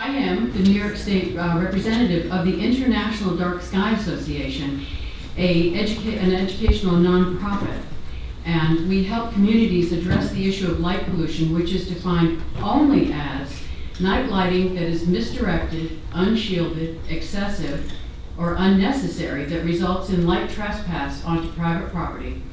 I am the New York State representative of the International Dark Sky Association, an educational nonprofit. And we help communities address the issue of light pollution, which is defined only as night lighting that is misdirected, unshielded, excessive, or unnecessary that results in light trespass onto private property,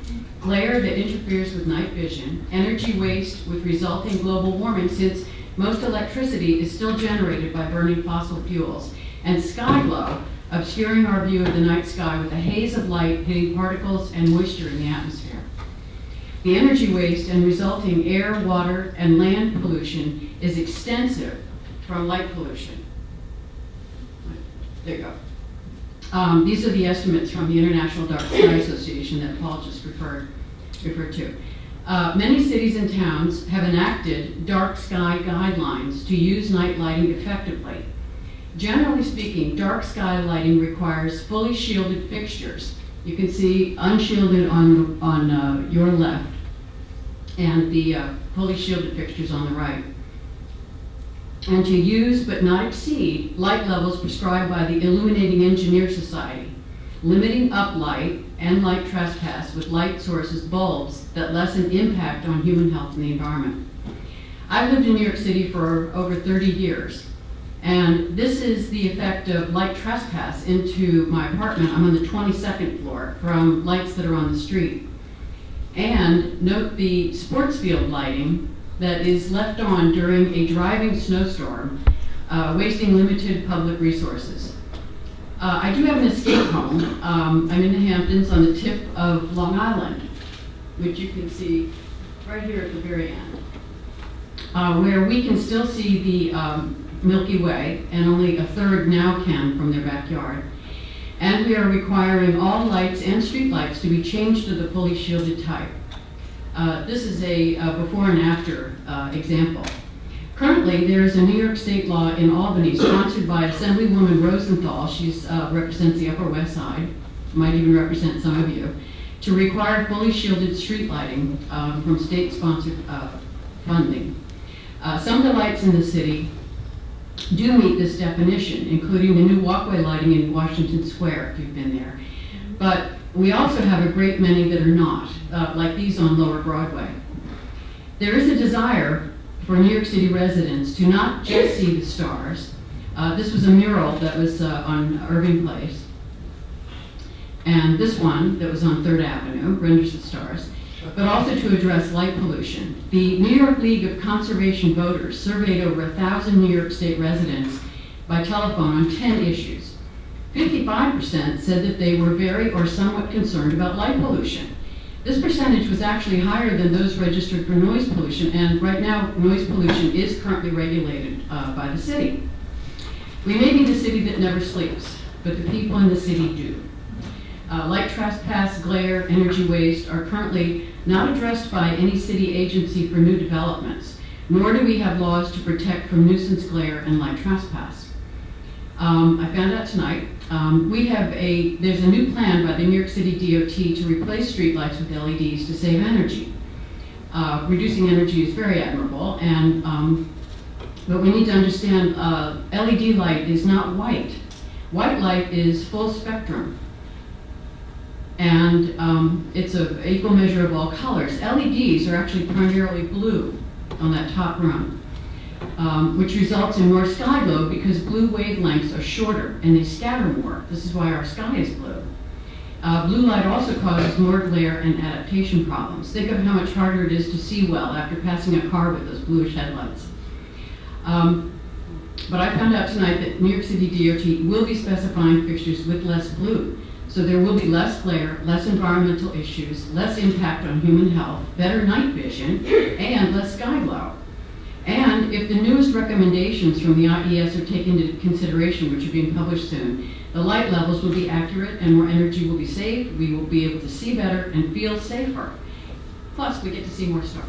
glare that interferes with night vision, energy waste with resulting global warming since most electricity is still generated by burning fossil fuels, and sky glow, obscuring our view of the night sky with a haze of light hitting particles and moisture in the atmosphere. The energy waste and resulting air, water, and land pollution is extensive from light pollution. There you go. These are the estimates from the International Dark Sky Association that Paul just referred to. Many cities and towns have enacted dark sky guidelines to use night lighting effectively. Generally speaking, dark sky lighting requires fully shielded fixtures. You can see unshielded on your left, and the fully shielded fixtures on the right. And to use but not exceed light levels prescribed by the Illuminating Engineer Society, limiting uplight and light trespass with light sources, bulbs that lessen impact on human health and the environment. I've lived in New York City for over 30 years, and this is the effect of light trespass into my apartment. I'm on the 22nd floor from lights that are on the street. And note the sports field lighting that is left on during a driving snowstorm, wasting limited public resources. I do have an escape home. I'm in the Hamptons on the tip of Long Island, which you can see right here at the very end, where we can still see the Milky Way, and only a third now can from their backyard. And we are requiring all lights and street lights to be changed to the fully shielded type. This is a before and after example. Currently, there is a New York State law in Albany sponsored by Assemblywoman Rosenthal. She represents the Upper West Side, might even represent some of you, to require fully shielded street lighting from state-sponsored funding. Some of the lights in the city do meet this definition, including the new walkway lighting in Washington Square, if you've been there. But we also have a great many that are not, like these on Lower Broadway. There is a desire for New York City residents to not just see the stars. This was a mural that was on Irving Place. And this one that was on 3rd Avenue renders the stars, but also to address light pollution. The New York League of Conservation Voters surveyed over 1,000 New York State residents by telephone on 10 issues. 55% said that they were very or somewhat concerned about light pollution. This percentage was actually higher than those registered for noise pollution, and right now noise pollution is currently regulated by the city. We may be the city that never sleeps, but the people in the city do. Light trespass, glare, energy waste are currently not addressed by any city agency for new developments, nor do we have laws to protect from nuisance glare and light trespass. I found out tonight, there's a new plan by the New York City DOT to replace streetlights with LEDs to save energy. Reducing energy is very admirable, but we need to understand LED light is not white. White light is full spectrum, and it's an equal measure of all colors. LEDs are actually primarily blue on that top rung. Which results in more sky glow because blue wavelengths are shorter and they scatter more. This is why our sky is blue. Blue light also causes more glare and adaptation problems. Think of how much harder it is to see well after passing a car with those bluish headlights. But I found out tonight that New York City DOT will be specifying fixtures with less blue. So there will be less glare, less environmental issues, less impact on human health, better night vision, and less sky glow. And if the newest recommendations from the IES are taken into consideration, which are being published soon, the light levels will be accurate and more energy will be saved. We will be able to see better and feel safer. Plus, we get to see more stars.